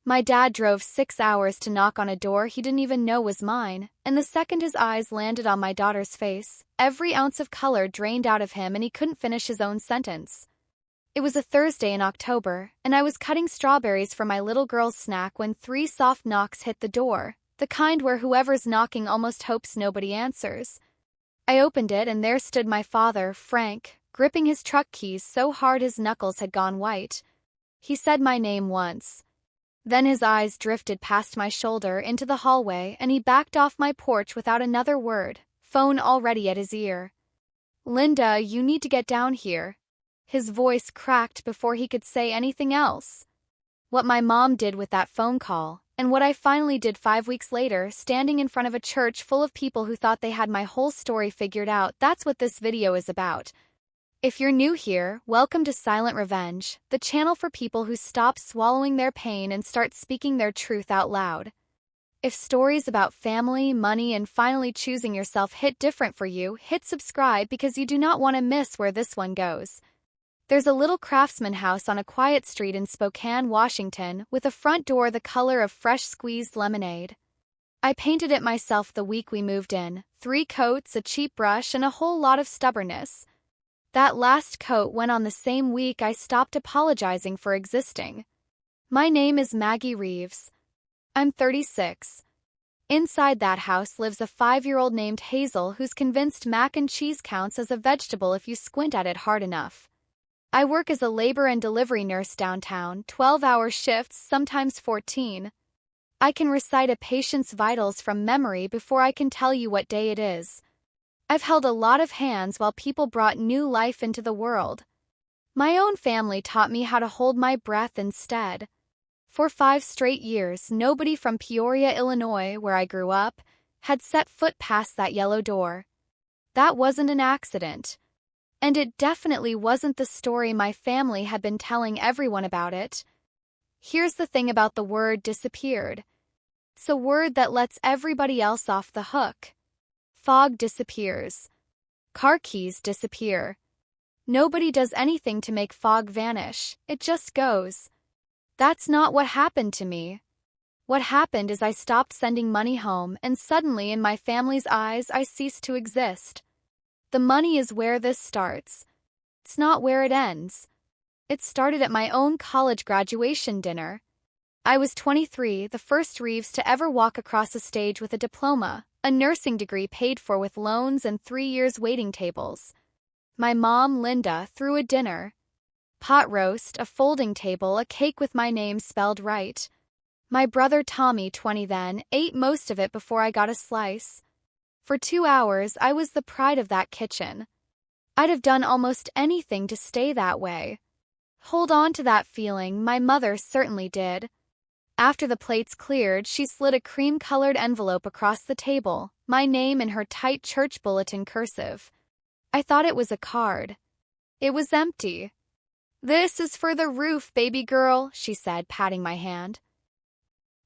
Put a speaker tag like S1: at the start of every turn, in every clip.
S1: My dad drove 6 hours to knock on a door he didn't even know was mine, and the second his eyes landed on my daughter's face, every ounce of color drained out of him and he couldn't finish his own sentence. It was a Thursday in October, and I was cutting strawberries for my little girl's snack when 3 soft knocks hit the door, the kind where whoever's knocking almost hopes nobody answers. I opened it and there stood my father, Frank, gripping his truck keys so hard his knuckles had gone white. He said my name once. Then his eyes drifted past my shoulder into the hallway and he backed off my porch without another word, phone already at his ear. "Linda, you need to get down here." His voice cracked before he could say anything else. What my mom did with that phone call, and what I finally did 5 weeks later, standing in front of a church full of people who thought they had my whole story figured out, that's what this video is about. If you're new here, welcome to Silent Revenge, the channel for people who stop swallowing their pain and start speaking their truth out loud. If stories about family, money, and finally choosing yourself hit different for you, hit subscribe because you do not want to miss where this one goes. There's a little craftsman house on a quiet street in Spokane, Washington, with a front door the color of fresh squeezed lemonade. I painted it myself the week we moved in, 3 coats, a cheap brush, and a whole lot of stubbornness. That last coat went on the same week I stopped apologizing for existing. My name is Maggie Reeves. I'm 36. Inside that house lives a 5-year-old named Hazel who's convinced mac and cheese counts as a vegetable if you squint at it hard enough. I work as a labor and delivery nurse downtown, 12-hour shifts, sometimes 14. I can recite a patient's vitals from memory before I can tell you what day it is. I've held a lot of hands while people brought new life into the world. My own family taught me how to hold my breath instead. For 5 straight years, nobody from Peoria, Illinois, where I grew up, had set foot past that yellow door. That wasn't an accident. And it definitely wasn't the story my family had been telling everyone about it. Here's the thing about the word disappeared. It's a word that lets everybody else off the hook. Fog disappears. Car keys disappear. Nobody does anything to make fog vanish, it just goes. That's not what happened to me. What happened is I stopped sending money home and suddenly in my family's eyes I ceased to exist. The money is where this starts. It's not where it ends. It started at my own college graduation dinner. I was 23, the first Reeves to ever walk across a stage with a diploma, a nursing degree paid for with loans and 3 years waiting tables. My mom, Linda, threw a dinner. Pot roast, a folding table, a cake with my name spelled right. My brother Tommy, 20 then, ate most of it before I got a slice. For 2 hours, I was the pride of that kitchen. I'd have done almost anything to stay that way. Hold on to that feeling, my mother certainly did. After the plates cleared, she slid a cream-colored envelope across the table, my name in her tight church bulletin cursive. I thought it was a card. It was empty. "This is for the roof, baby girl," she said, patting my hand.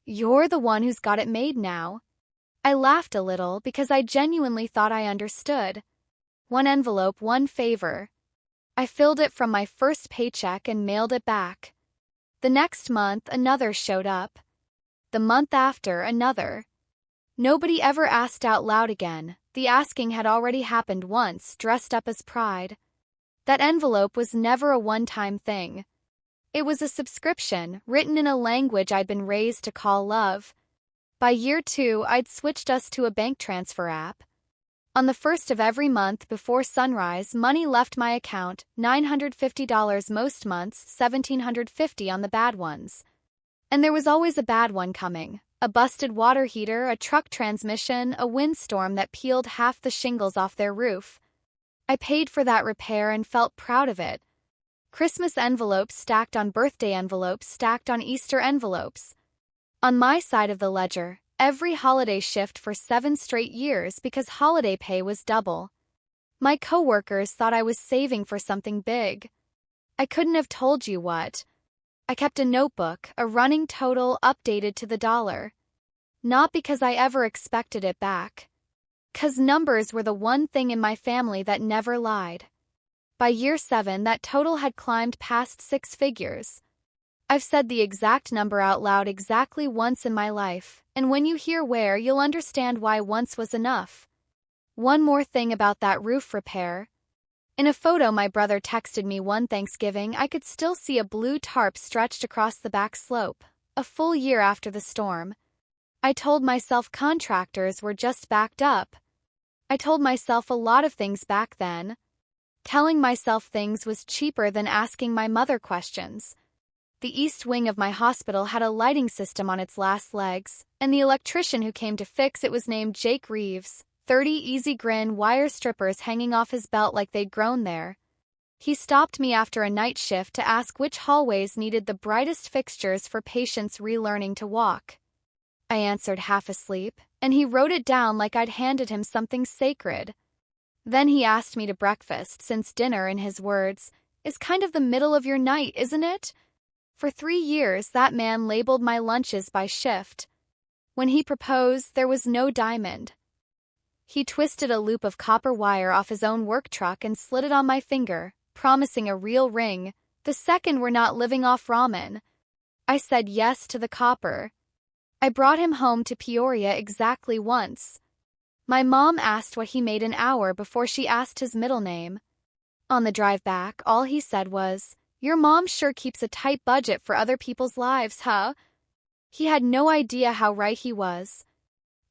S1: "You're the one who's got it made now." I laughed a little because I genuinely thought I understood. 1 envelope, 1 favor. I filled it from my first paycheck and mailed it back. The next month, another showed up. The month after, another. Nobody ever asked out loud again. The asking had already happened once, dressed up as pride. That envelope was never a one-time thing. It was a subscription, written in a language I'd been raised to call love. By year 2, I'd switched us to a bank transfer app. On the 1st of every month before sunrise, money left my account, $950 most months, $1,750 on the bad ones. And there was always a bad one coming. A busted water heater, a truck transmission, a windstorm that peeled half the shingles off their roof. I paid for that repair and felt proud of it. Christmas envelopes stacked on birthday envelopes stacked on Easter envelopes. On my side of the ledger, every holiday shift for 7 straight years because holiday pay was double. My coworkers thought I was saving for something big. I couldn't have told you what. I kept a notebook, a running total updated to the dollar. Not because I ever expected it back. 'Cause numbers were the one thing in my family that never lied. By year 7, that total had climbed past 6 figures. I've said the exact number out loud exactly once in my life, and when you hear where, you'll understand why once was enough. One more thing about that roof repair. In a photo my brother texted me one Thanksgiving, I could still see a blue tarp stretched across the back slope, a full year after the storm. I told myself contractors were just backed up. I told myself a lot of things back then. Telling myself things was cheaper than asking my mother questions. The east wing of my hospital had a lighting system on its last legs, and the electrician who came to fix it was named Jake Reeves, 30 easy grin wire strippers hanging off his belt like they'd grown there. He stopped me after a night shift to ask which hallways needed the brightest fixtures for patients relearning to walk. I answered half asleep, and he wrote it down like I'd handed him something sacred. Then he asked me to breakfast, since dinner, in his words, is kind of the middle of your night, isn't it? For 3 years, that man labeled my lunches by shift. When he proposed, there was no diamond. He twisted a loop of copper wire off his own work truck and slid it on my finger, promising a real ring, the second we're not living off ramen. I said yes to the copper. I brought him home to Peoria exactly once. My mom asked what he made an hour before she asked his middle name. On the drive back, all he said was, "Your mom sure keeps a tight budget for other people's lives, huh?" He had no idea how right he was.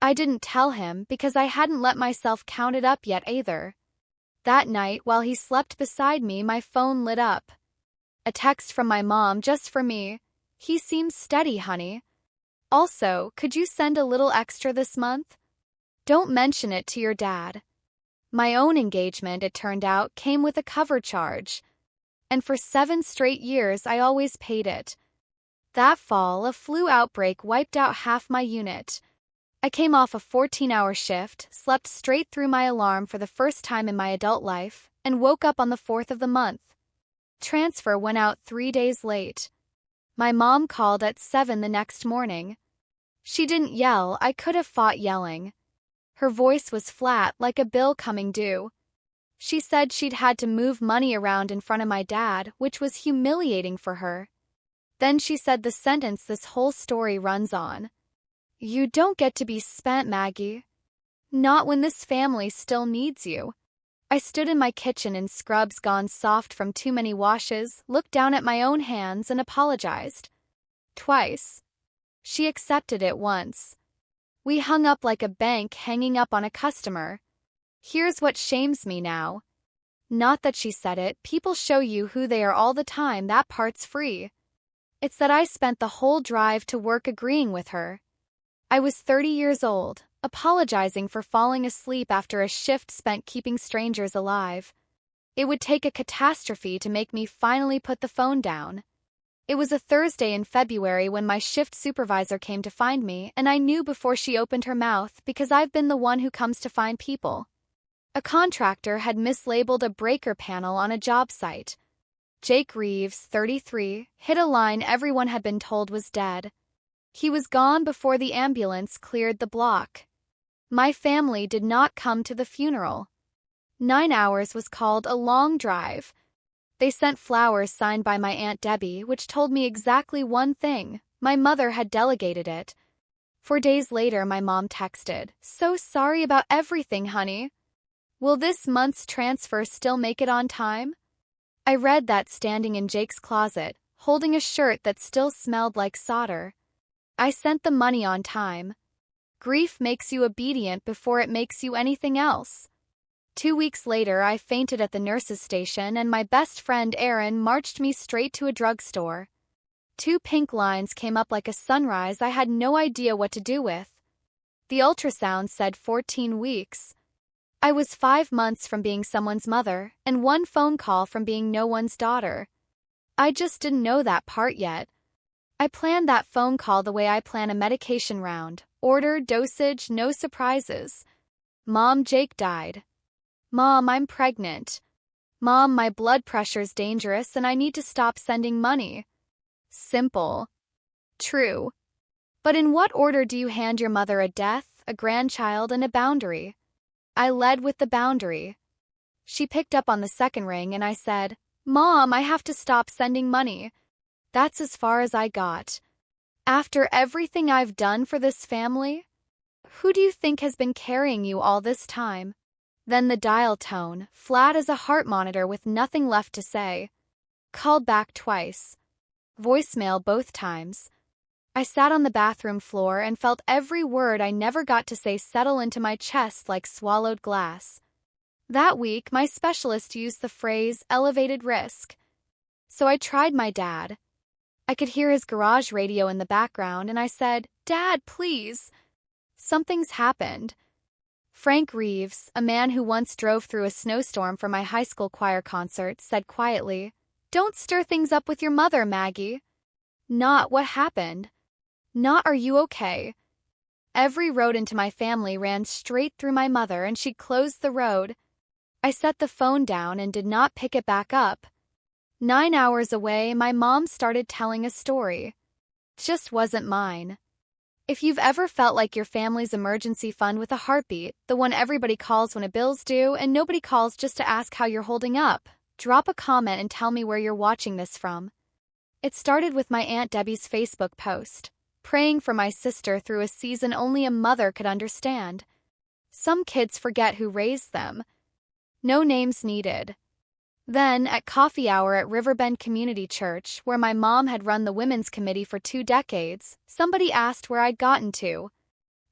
S1: I didn't tell him because I hadn't let myself count it up yet either. That night, while he slept beside me, my phone lit up. A text from my mom just for me. "He seems steady, honey. Also, could you send a little extra this month? Don't mention it to your dad." My own engagement, it turned out, came with a cover charge. And for 7 straight years I always paid it. That fall, a flu outbreak wiped out half my unit. I came off a 14-hour shift, slept straight through my alarm for the first time in my adult life, and woke up on the 4th of the month. Transfer went out 3 days late. My mom called at 7 the next morning. She didn't yell, I could have fought yelling. Her voice was flat, like a bill coming due. She said she'd had to move money around in front of my dad, which was humiliating for her. Then she said the sentence this whole story runs on. "You don't get to be spent, Maggie. Not when this family still needs you." I stood in my kitchen in scrubs gone soft from too many washes, looked down at my own hands, and apologized. Twice. She accepted it once. We hung up like a bank hanging up on a customer. Here's what shames me now. Not that she said it, people show you who they are all the time, that part's free. It's that I spent the whole drive to work agreeing with her. I was 30 years old, apologizing for falling asleep after a shift spent keeping strangers alive. It would take a catastrophe to make me finally put the phone down. It was a Thursday in February when my shift supervisor came to find me, and I knew before she opened her mouth because I've been the one who comes to find people. A contractor had mislabeled a breaker panel on a job site. Jake Reeves, 33, hit a line everyone had been told was dead. He was gone before the ambulance cleared the block. My family did not come to the funeral. 9 hours was called a long drive. They sent flowers signed by my Aunt Debbie, which told me exactly one thing: my mother had delegated it. 4 days later, my mom texted, "So sorry about everything, honey. Will this month's transfer still make it on time?" I read that standing in Jake's closet, holding a shirt that still smelled like solder. I sent the money on time. Grief makes you obedient before it makes you anything else. 2 weeks later, I fainted at the nurse's station, and my best friend Erin marched me straight to a drugstore. 2 pink lines came up like a sunrise I had no idea what to do with. The ultrasound said 14 weeks. I was 5 months from being someone's mother, and 1 phone call from being no one's daughter. I just didn't know that part yet. I planned that phone call the way I plan a medication round. Order, dosage, no surprises. Mom, Jake died. Mom, I'm pregnant. Mom, my blood pressure's dangerous and I need to stop sending money. Simple. True. But in what order do you hand your mother a death, a grandchild, and a boundary? I led with the boundary. She picked up on the second ring and I said, "Mom, I have to stop sending money." That's as far as I got. After everything I've done for this family? Who do you think has been carrying you all this time? Then the dial tone, flat as a heart monitor with nothing left to say. Called back twice. Voicemail both times. I sat on the bathroom floor and felt every word I never got to say settle into my chest like swallowed glass. That week, my specialist used the phrase elevated risk. So I tried my dad. I could hear his garage radio in the background and I said, "Dad, please." Something's happened. Frank Reeves, a man who once drove through a snowstorm for my high school choir concert, said quietly, "Don't stir things up with your mother, Maggie." Not what happened. Not are you okay. Every road into my family ran straight through my mother and she closed the road. I set the phone down and did not pick it back up. 9 hours away, my mom started telling a story. Just wasn't mine. If you've ever felt like your family's emergency fund with a heartbeat, the one everybody calls when a bill's due and nobody calls just to ask how you're holding up, drop a comment and tell me where you're watching this from. It started with my Aunt Debbie's Facebook post, praying for my sister through a season only a mother could understand. Some kids forget who raised them. No names needed. Then, at coffee hour at Riverbend Community Church, where my mom had run the women's committee for 2 decades, somebody asked where I'd gotten to.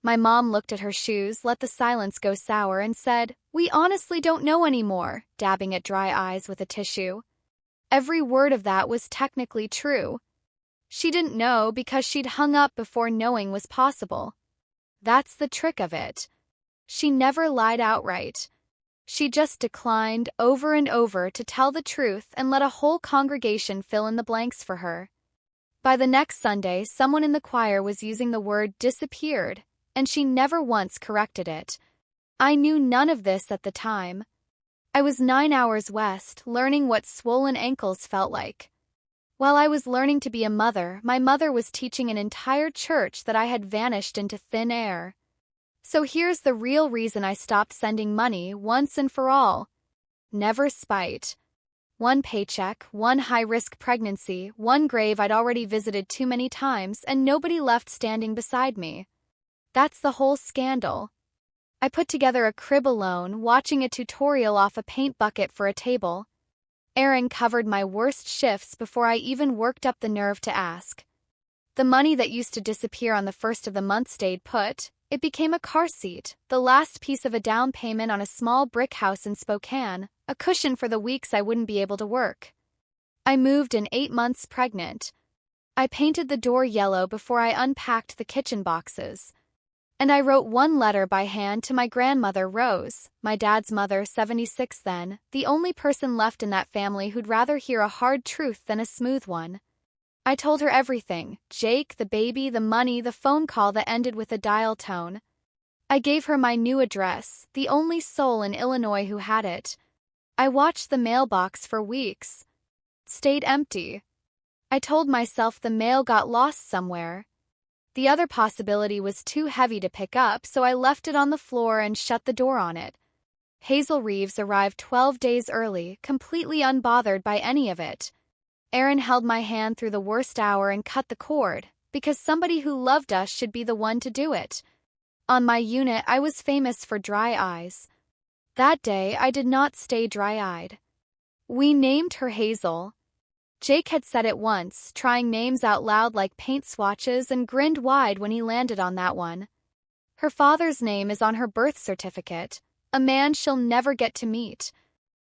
S1: My mom looked at her shoes, let the silence go sour, and said, "We honestly don't know anymore," dabbing at dry eyes with a tissue. Every word of that was technically true. She didn't know because she'd hung up before knowing was possible. That's the trick of it. She never lied outright. She just declined over and over to tell the truth and let a whole congregation fill in the blanks for her. By the next Sunday, someone in the choir was using the word disappeared, and she never once corrected it. I knew none of this at the time. I was 9 hours west, learning what swollen ankles felt like. While I was learning to be a mother, my mother was teaching an entire church that I had vanished into thin air. So here's the real reason I stopped sending money once and for all. Never spite. One paycheck, one high-risk pregnancy, one grave I'd already visited too many times, and nobody left standing beside me. That's the whole scandal. I put together a crib alone, watching a tutorial off a paint bucket for a table. Aaron covered my worst shifts before I even worked up the nerve to ask. The money that used to disappear on the first of the month stayed put. It became a car seat, the last piece of a down payment on a small brick house in Spokane, a cushion for the weeks I wouldn't be able to work. I moved in 8 months pregnant. I painted the door yellow before I unpacked the kitchen boxes. And I wrote one letter by hand to my grandmother, Rose, my dad's mother, 76 then, the only person left in that family who'd rather hear a hard truth than a smooth one. I told her everything, Jake, the baby, the money, the phone call that ended with a dial tone. I gave her my new address, the only soul in Illinois who had it. I watched the mailbox for weeks. Stayed empty. I told myself the mail got lost somewhere. The other possibility was too heavy to pick up, so I left it on the floor and shut the door on it. Hazel Reeves arrived 12 days early, completely unbothered by any of it. Aaron held my hand through the worst hour and cut the cord, because somebody who loved us should be the one to do it. On my unit, I was famous for dry eyes. That day, I did not stay dry-eyed. We named her Hazel. Jake had said it once, trying names out loud like paint swatches, and grinned wide when he landed on that one. Her father's name is on her birth certificate, a man she'll never get to meet.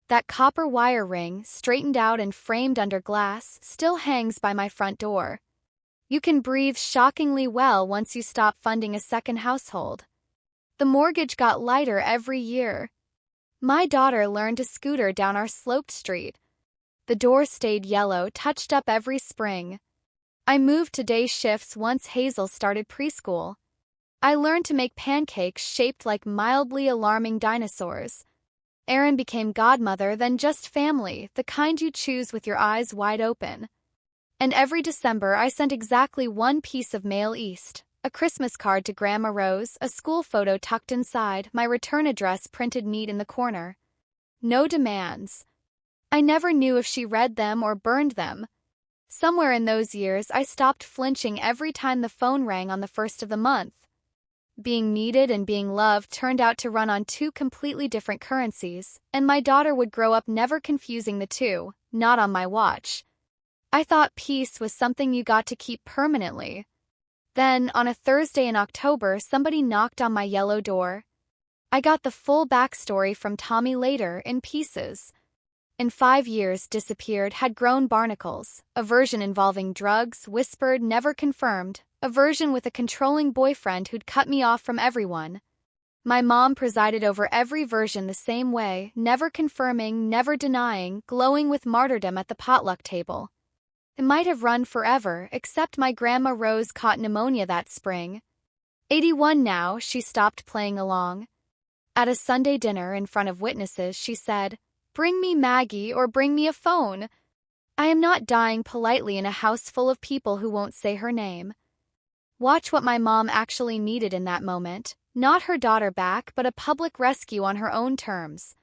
S1: That copper wire ring, straightened out and framed under glass, still hangs by my front door. You can breathe shockingly well once you stop funding a second household. The mortgage got lighter every year. My daughter learned to scooter down our sloped street. The door stayed yellow, touched up every spring. I moved to day shifts once Hazel started preschool. I learned to make pancakes shaped like mildly alarming dinosaurs. Aaron became godmother, then just family, the kind you choose with your eyes wide open. And every December I sent exactly one piece of mail east, a Christmas card to Grandma Rose, a school photo tucked inside, my return address printed neat in the corner. No demands. I never knew if she read them or burned them. Somewhere in those years, I stopped flinching every time the phone rang on the first of the month. Being needed and being loved turned out to run on two completely different currencies, and my daughter would grow up never confusing the two, not on my watch. I thought peace was something you got to keep permanently. Then, on a Thursday in October, somebody knocked on my yellow door. I got the full backstory from Tommy later, in pieces. In 5 years, disappeared, had grown barnacles, a version involving drugs, whispered, never confirmed, a version with a controlling boyfriend who'd cut me off from everyone. My mom presided over every version the same way, never confirming, never denying, glowing with martyrdom at the potluck table. It might have run forever, except my grandma Rose caught pneumonia that spring. 81 now, she stopped playing along. At a Sunday dinner in front of witnesses, she said, "Bring me Maggie or bring me a phone." I am not dying politely in a house full of people who won't say her name. Watch what my mom actually needed in that moment, not her daughter back, but a public rescue on her own terms.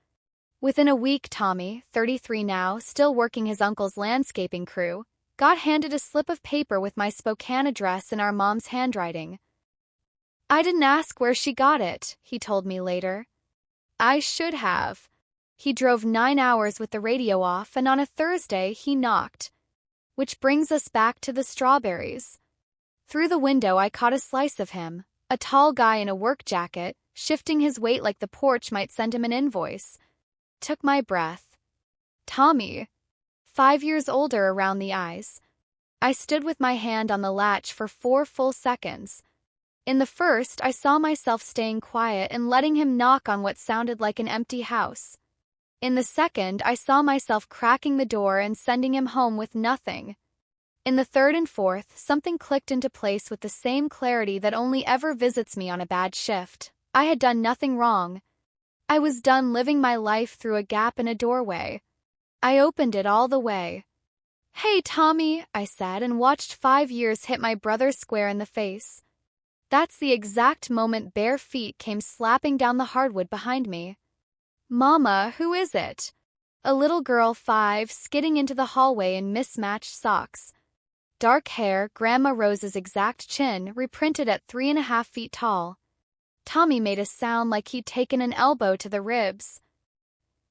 S1: Within a week, Tommy, 33 now, still working his uncle's landscaping crew, got handed a slip of paper with my Spokane address in our mom's handwriting. "I didn't ask where she got it," he told me later. "I should have." He drove 9 hours with the radio off, and on a Thursday he knocked. Which brings us back to the strawberries. Through the window I caught a slice of him, a tall guy in a work jacket, shifting his weight like the porch might send him an invoice. Took my breath. Tommy. 5 years older around the eyes. I stood with my hand on the latch for 4 full seconds. In the first, I saw myself staying quiet and letting him knock on what sounded like an empty house. In the second, I saw myself cracking the door and sending him home with nothing. In the third and fourth, something clicked into place with the same clarity that only ever visits me on a bad shift. I had done nothing wrong. I was done living my life through a gap in a doorway. I opened it all the way. "Hey, Tommy," I said, and watched 5 years hit my brother square in the face. That's the exact moment bare feet came slapping down the hardwood behind me. "Mama, who is it?" A little girl 5 skidding into the hallway in mismatched socks. Dark hair, Grandma Rose's exact chin, reprinted at 3.5 feet tall. Tommy made a sound like he'd taken an elbow to the ribs.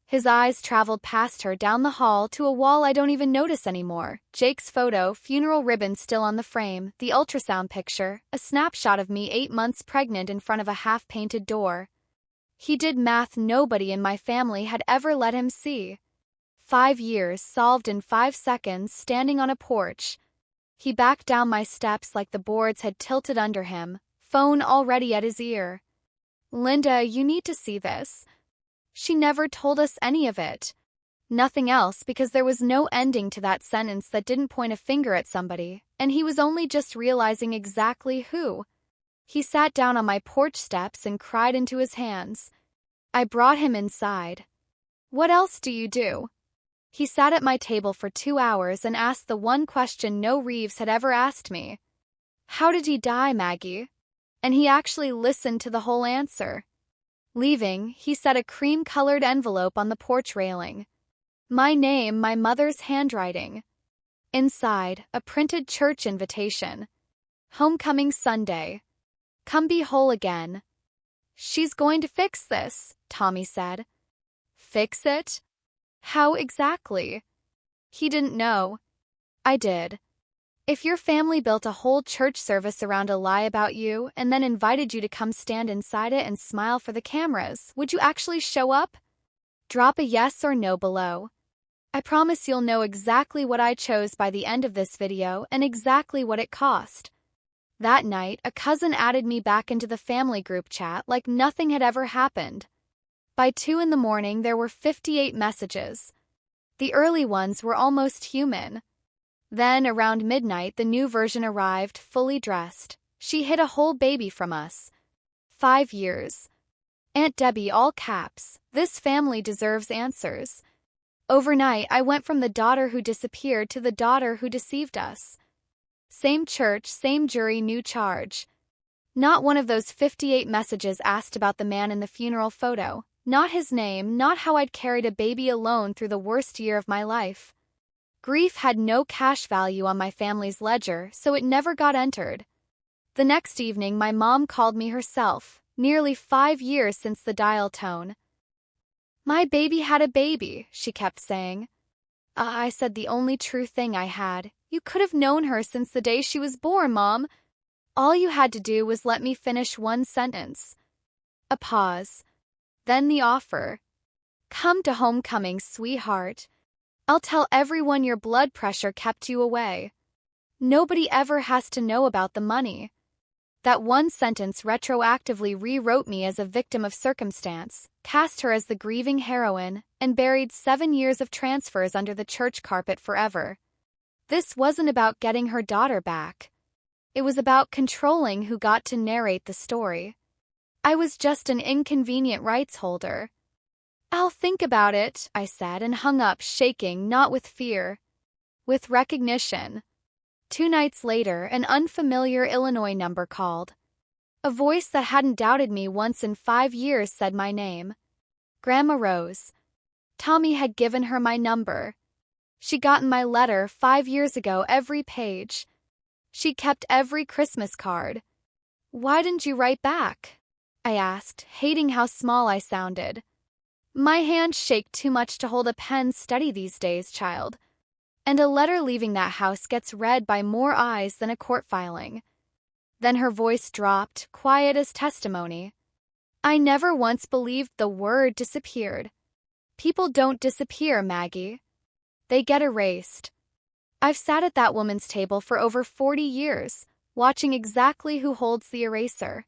S1: His eyes traveled past her down the hall to a wall I don't even notice anymore. Jake's photo, funeral ribbon still on the frame, the ultrasound picture, a snapshot of me 8 months pregnant in front of a half-painted door. He did math nobody in my family had ever let him see. 5 years solved in 5 seconds, standing on a porch. He backed down my steps like the boards had tilted under him, phone already at his ear. "Linda, you need to see this." She never told us any of it. Nothing else, because there was no ending to that sentence that didn't point a finger at somebody, and he was only just realizing exactly who. He sat down on my porch steps and cried into his hands. I brought him inside. "What else do you do?" He sat at my table for 2 hours and asked the one question no Reeves had ever asked me. "How did he die, Maggie?" And he actually listened to the whole answer. Leaving, he set a cream-colored envelope on the porch railing. My name, my mother's handwriting. Inside, a printed church invitation. "Homecoming Sunday. Come be whole again." "She's going to fix this," Tommy said. "Fix it? How exactly?" He didn't know. I did. If your family built a whole church service around a lie about you and then invited you to come stand inside it and smile for the cameras, would you actually show up? Drop a yes or no below. I promise you'll know exactly what I chose by the end of this video and exactly what it cost. That night, a cousin added me back into the family group chat like nothing had ever happened. By 2 in the morning, there were 58 messages. The early ones were almost human. Then, around midnight, the new version arrived, fully dressed. She hid a whole baby from us. 5 years. Aunt Debbie, all caps. This family deserves answers. Overnight, I went from the daughter who disappeared to the daughter who deceived us. Same church, same jury, new charge. Not one of those 58 messages asked about the man in the funeral photo. Not his name, not how I'd carried a baby alone through the worst year of my life. Grief had no cash value on my family's ledger, so it never got entered. The next evening, my mom called me herself, nearly 5 years since the dial tone. "My baby had a baby," she kept saying. I said the only true thing I had. "You could have known her since the day she was born, Mom. All you had to do was let me finish one sentence." A pause. Then the offer. "Come to homecoming, sweetheart. I'll tell everyone your blood pressure kept you away. Nobody ever has to know about the money." That one sentence retroactively rewrote me as a victim of circumstance, cast her as the grieving heroine, and buried 7 years of transfers under the church carpet forever. This wasn't about getting her daughter back. It was about controlling who got to narrate the story. I was just an inconvenient rights holder. "I'll think about it," I said, and hung up, shaking, not with fear, with recognition. 2 nights later, an unfamiliar Illinois number called. A voice that hadn't doubted me once in 5 years said my name. Grandma Rose. Tommy had given her my number. She'd gotten my letter 5 years ago, every page. She'd kept every Christmas card. "Why didn't you write back?" I asked, hating how small I sounded. "My hands shake too much to hold a pen steady these days, child. And a letter leaving that house gets read by more eyes than a court filing." Then her voice dropped, quiet as testimony. "I never once believed the word disappeared. People don't disappear, Maggie. They get erased. I've sat at that woman's table for over 40 years, watching exactly who holds the eraser.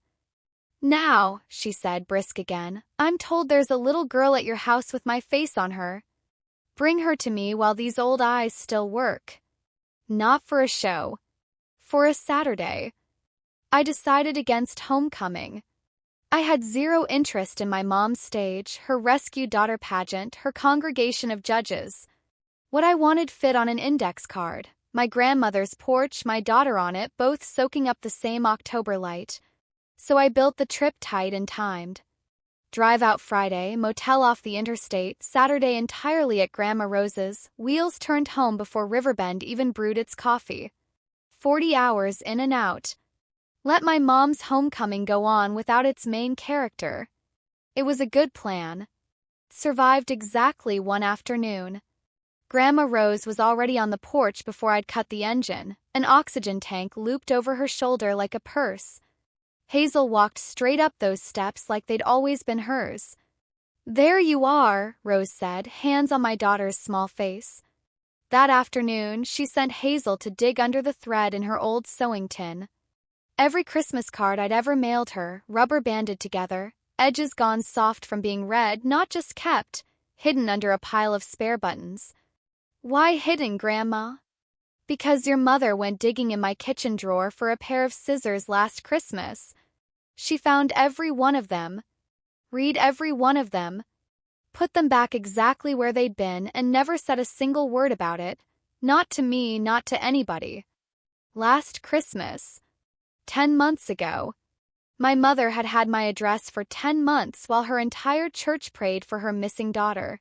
S1: Now," she said, brisk again, "I'm told there's a little girl at your house with my face on her. Bring her to me while these old eyes still work. Not for a show. For a Saturday." I decided against homecoming. I had zero interest in my mom's stage, her rescue daughter pageant, her congregation of judges. What I wanted fit on an index card. My grandmother's porch, my daughter on it, both soaking up the same October light. So I built the trip tight and timed. Drive out Friday, motel off the interstate, Saturday entirely at Grandma Rose's, wheels turned home before Riverbend even brewed its coffee. 40 hours in and out. Let my mom's homecoming go on without its main character. It was a good plan. Survived exactly one afternoon. Grandma Rose was already on the porch before I'd cut the engine, an oxygen tank looped over her shoulder like a purse. Hazel walked straight up those steps like they'd always been hers. "There you are," Rose said, hands on my daughter's small face. That afternoon, she sent Hazel to dig under the thread in her old sewing tin. Every Christmas card I'd ever mailed her, rubber banded together, edges gone soft from being read, not just kept, hidden under a pile of spare buttons. "Why hidden, Grandma?" "Because your mother went digging in my kitchen drawer for a pair of scissors last Christmas. She found every one of them. Read every one of them. Put them back exactly where they'd been and never said a single word about it. Not to me, not to anybody. Last Christmas. 10 months ago. My mother had had my address for 10 months while her entire church prayed for her missing daughter.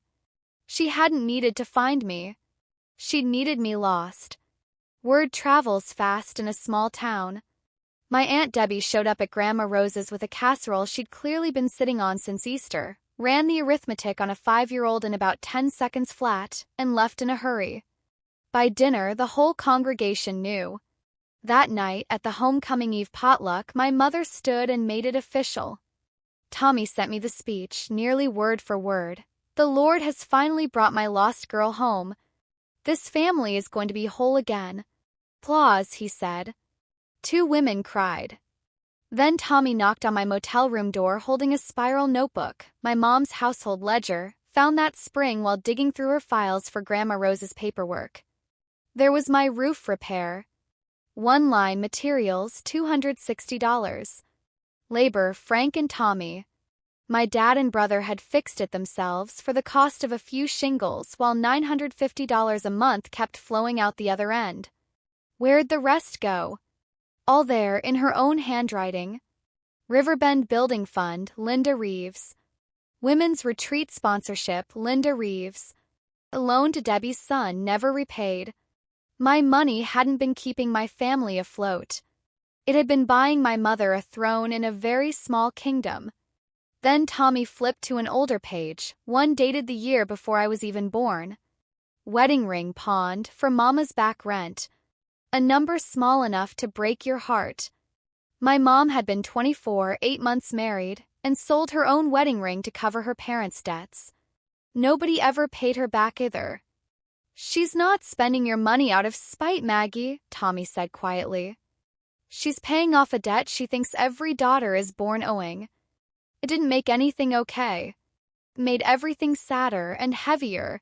S1: She hadn't needed to find me. She'd needed me lost. Word travels fast in a small town. My Aunt Debbie showed up at Grandma Rose's with a casserole she'd clearly been sitting on since Easter, ran the arithmetic on a 5-year-old in about 10 seconds flat, and left in a hurry. By dinner, the whole congregation knew. That night, at the homecoming eve potluck, my mother stood and made it official. Tommy sent me the speech, nearly word for word. "The Lord has finally brought my lost girl home. This family is going to be whole again." "Applause," he said. 2 women cried. Then Tommy knocked on my motel room door holding a spiral notebook, my mom's household ledger, found that spring while digging through her files for Grandma Rose's paperwork. There was my roof repair. One line, materials, $260. Labor, Frank and Tommy. My dad and brother had fixed it themselves for the cost of a few shingles, while $950 a month kept flowing out the other end. Where'd the rest go? All there, in her own handwriting. Riverbend Building Fund, Linda Reeves. Women's Retreat Sponsorship, Linda Reeves. a loan to Debbie's son never repaid. My money hadn't been keeping my family afloat. It had been buying my mother a throne in a very small kingdom. Then Tommy flipped to an older page, one dated the year before I was even born. Wedding ring pawned for Mama's back rent. A number small enough to break your heart. My mom had been 24, 8 months married, and sold her own wedding ring to cover her parents' debts. Nobody ever paid her back either. "She's not spending your money out of spite, Maggie," Tommy said quietly. "She's paying off a debt she thinks every daughter is born owing." It didn't make anything okay. It made everything sadder and heavier.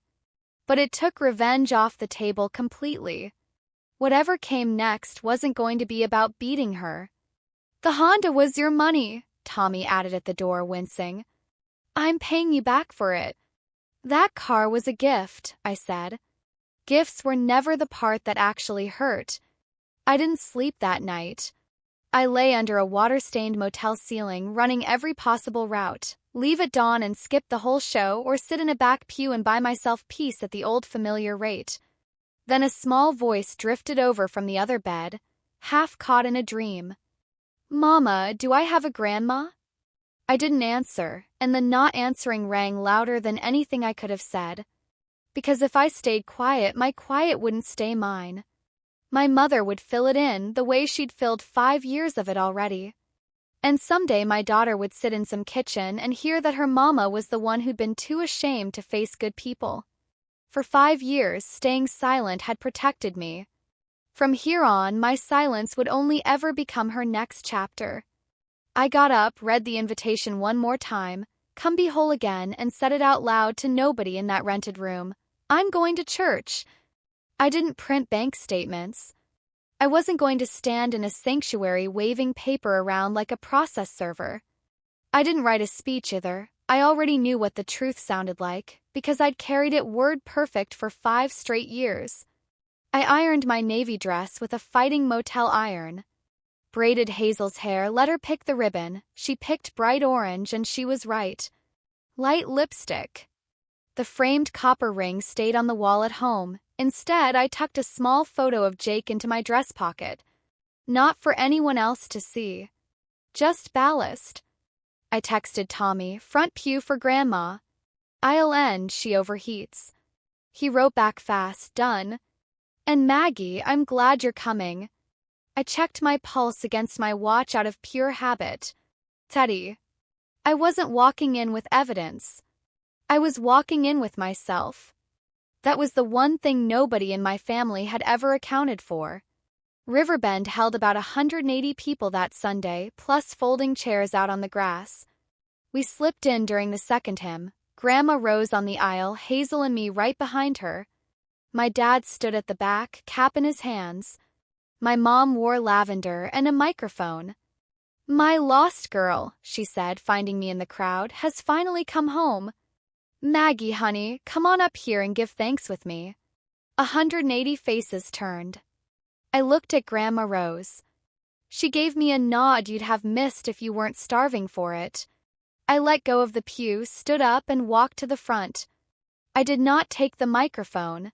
S1: But it took revenge off the table completely. Whatever came next wasn't going to be about beating her. "The Honda was your money," Tommy added at the door, wincing. "I'm paying you back for it." "That car was a gift," I said. Gifts were never the part that actually hurt. I didn't sleep that night. I lay under a water-stained motel ceiling, running every possible route. Leave at dawn and skip the whole show, or sit in a back pew and buy myself peace at the old familiar rate. Then a small voice drifted over from the other bed, half caught in a dream. "Mama, do I have a grandma?" I didn't answer, and the not answering rang louder than anything I could have said. Because if I stayed quiet, my quiet wouldn't stay mine. My mother would fill it in the way she'd filled 5 years of it already. And someday my daughter would sit in some kitchen and hear that her mama was the one who'd been too ashamed to face good people. For 5 years, staying silent had protected me. From here on, my silence would only ever become her next chapter. I got up, read the invitation one more time, "Come be whole again," and said it out loud to nobody in that rented room. "I'm going to church." I didn't print bank statements. I wasn't going to stand in a sanctuary waving paper around like a process server. I didn't write a speech either. I already knew what the truth sounded like, because I'd carried it word perfect for 5 straight years. I ironed my navy dress with a fighting motel iron. Braided Hazel's hair, let her pick the ribbon. She picked bright orange, and she was right. Light lipstick. The framed copper ring stayed on the wall at home. Instead, I tucked a small photo of Jake into my dress pocket. Not for anyone else to see. Just ballast. I texted Tommy, "Front pew for Grandma. I'll end, she overheats." He wrote back fast, "Done." "And Maggie, I'm glad you're coming." I checked my pulse against my watch out of pure habit. Teddy. I wasn't walking in with evidence. I was walking in with myself. That was the one thing nobody in my family had ever accounted for. Riverbend held about 180 people that Sunday, plus folding chairs out on the grass. We slipped in during the second hymn. Grandma rose on the aisle, Hazel and me right behind her. My dad stood at the back, cap in his hands. My mom wore lavender and a microphone. "My lost girl," she said, finding me in the crowd, "has finally come home. Maggie, honey, come on up here and give thanks with me." 180 faces turned. I looked at Grandma Rose. She gave me a nod you'd have missed if you weren't starving for it. I let go of the pew, stood up, and walked to the front. I did not take the microphone.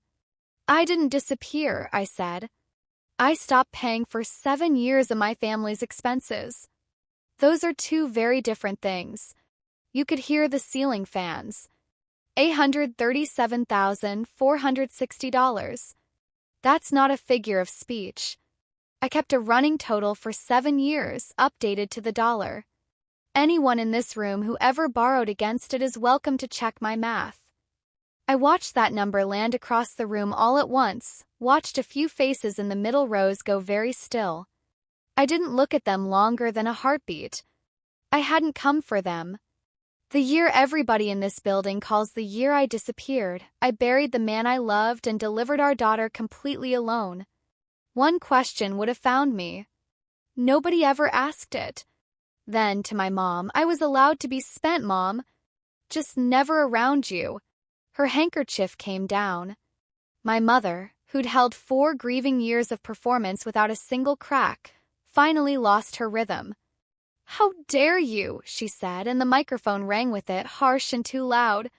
S1: "I didn't disappear," I said. "I stopped paying for 7 years of my family's expenses." Those are two very different things. You could hear the ceiling fans. $837,460. That's not a figure of speech. I kept a running total for 7 years, updated to the dollar. Anyone in this room who ever borrowed against it is welcome to check my math. I watched that number land across the room all at once, watched a few faces in the middle rows go very still. I didn't look at them longer than a heartbeat. I hadn't come for them. The year everybody in this building calls the year I disappeared, I buried the man I loved and delivered our daughter completely alone. One question would have found me. Nobody ever asked it. Then, to my mom, "I was allowed to be spent, Mom. Just never around you." Her handkerchief came down. My mother, who'd held 4 grieving years of performance without a single crack, finally lost her rhythm. "How dare you," she said, and the microphone rang with it, harsh and too loud.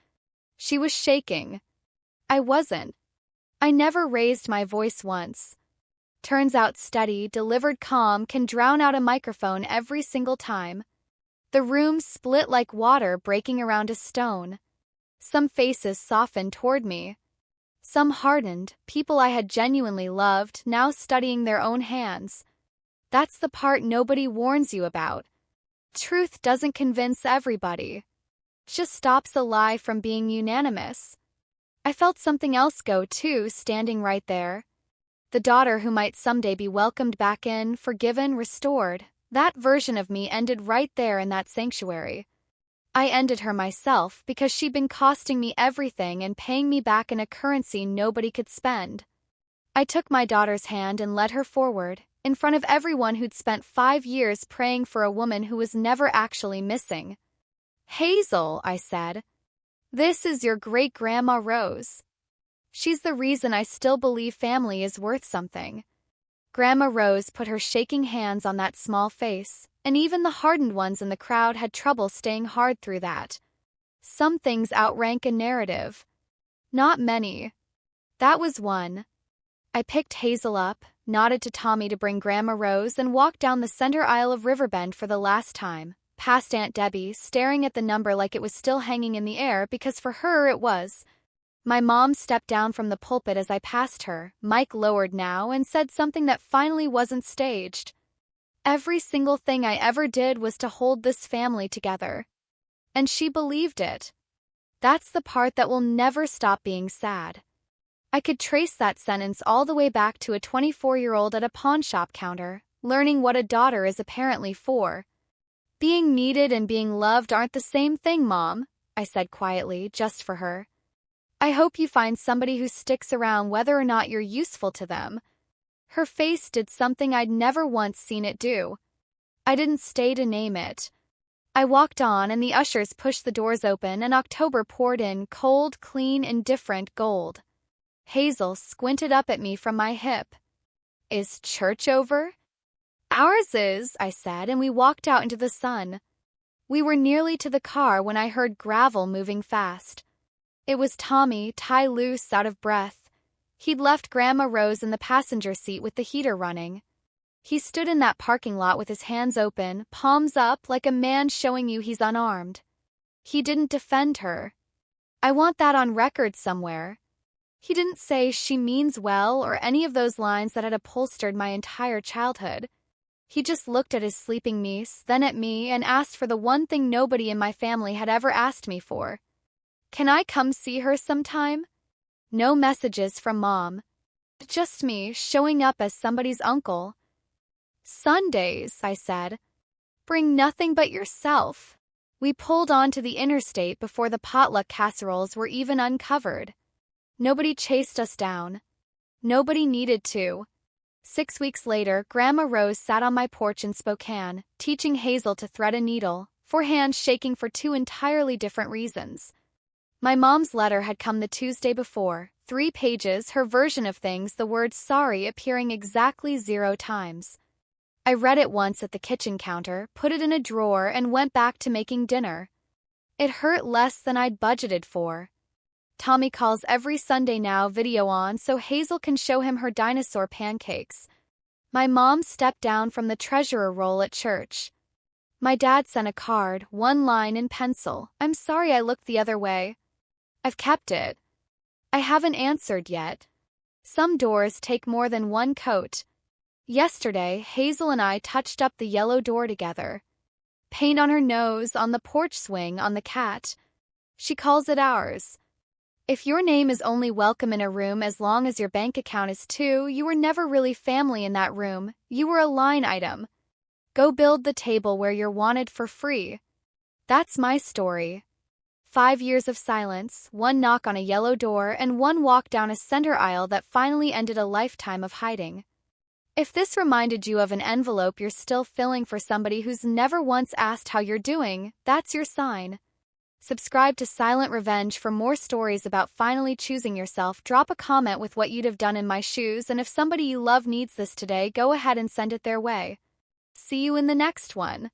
S1: She was shaking. I wasn't. I never raised my voice once. Turns out steady, delivered calm can drown out a microphone every single time. The room split like water breaking around a stone. Some faces softened toward me. Some hardened, people I had genuinely loved, now studying their own hands. That's the part nobody warns you about. Truth doesn't convince everybody. It just stops a lie from being unanimous. I felt something else go too, standing right there. The daughter who might someday be welcomed back in, forgiven, restored. That version of me ended right there in that sanctuary. I ended her myself because she'd been costing me everything and paying me back in a currency nobody could spend. I took my daughter's hand and led her forward, in front of everyone who'd spent 5 years praying for a woman who was never actually missing. "Hazel," I said, "this is your great-grandma Rose. She's the reason I still believe family is worth something." Grandma Rose put her shaking hands on that small face, and even the hardened ones in the crowd had trouble staying hard through that. Some things outrank a narrative. Not many. That was one. I picked Hazel up, nodded to Tommy to bring Grandma Rose, and walked down the center aisle of Riverbend for the last time, past Aunt Debbie, staring at the number like it was still hanging in the air because for her it was. My mom stepped down from the pulpit as I passed her, mic lowered now, and said something that finally wasn't staged. Every single thing I ever did was to hold this family together. And she believed it. That's the part that will never stop being sad. I could trace that sentence all the way back to a 24-year-old at a pawn shop counter, learning what a daughter is apparently for. "Being needed and being loved aren't the same thing, Mom," I said quietly, just for her. "I hope you find somebody who sticks around whether or not you're useful to them." Her face did something I'd never once seen it do. I didn't stay to name it. I walked on and the ushers pushed the doors open and October poured in cold, clean, indifferent gold. Hazel squinted up at me from my hip. "Is church over?" "Ours is," I said, and we walked out into the sun. We were nearly to the car when I heard gravel moving fast. It was Tommy, tie loose, out of breath. He'd left Grandma Rose in the passenger seat with the heater running. He stood in that parking lot with his hands open, palms up, like a man showing you he's unarmed. He didn't defend her. I want that on record somewhere. He didn't say "she means well" or any of those lines that had upholstered my entire childhood. He just looked at his sleeping niece, then at me, and asked for the one thing nobody in my family had ever asked me for. "Can I come see her sometime?" No messages from Mom. Just me, showing up as somebody's uncle. "Sundays," I said. "Bring nothing but yourself." We pulled onto the interstate before the potluck casseroles were even uncovered. Nobody chased us down. Nobody needed to. 6 weeks later, Grandma Rose sat on my porch in Spokane, teaching Hazel to thread a needle, four hands shaking for 2 entirely different reasons. My mom's letter had come the Tuesday before, 3 pages, her version of things, the word sorry appearing exactly 0 times. I read it once at the kitchen counter, put it in a drawer, and went back to making dinner. It hurt less than I'd budgeted for. Tommy calls every Sunday now, video on, so Hazel can show him her dinosaur pancakes. My mom stepped down from the treasurer role at church. My dad sent a card, 1 line in pencil. "I'm sorry I looked the other way." I've kept it. I haven't answered yet. Some doors take more than one coat. Yesterday, Hazel and I touched up the yellow door together. Paint on her nose, on the porch swing, on the cat. She calls it ours. If your name is only welcome in a room as long as your bank account is too, you were never really family in that room. You were a line item. Go build the table where you're wanted for free. That's my story. 5 years of silence, 1 knock on a yellow door, and 1 walk down a center aisle that finally ended a lifetime of hiding. If this reminded you of an envelope you're still filling for somebody who's never once asked how you're doing, that's your sign. Subscribe to Silent Revenge for more stories about finally choosing yourself. Drop a comment with what you'd have done in my shoes, and if somebody you love needs this today, go ahead and send it their way. See you in the next one.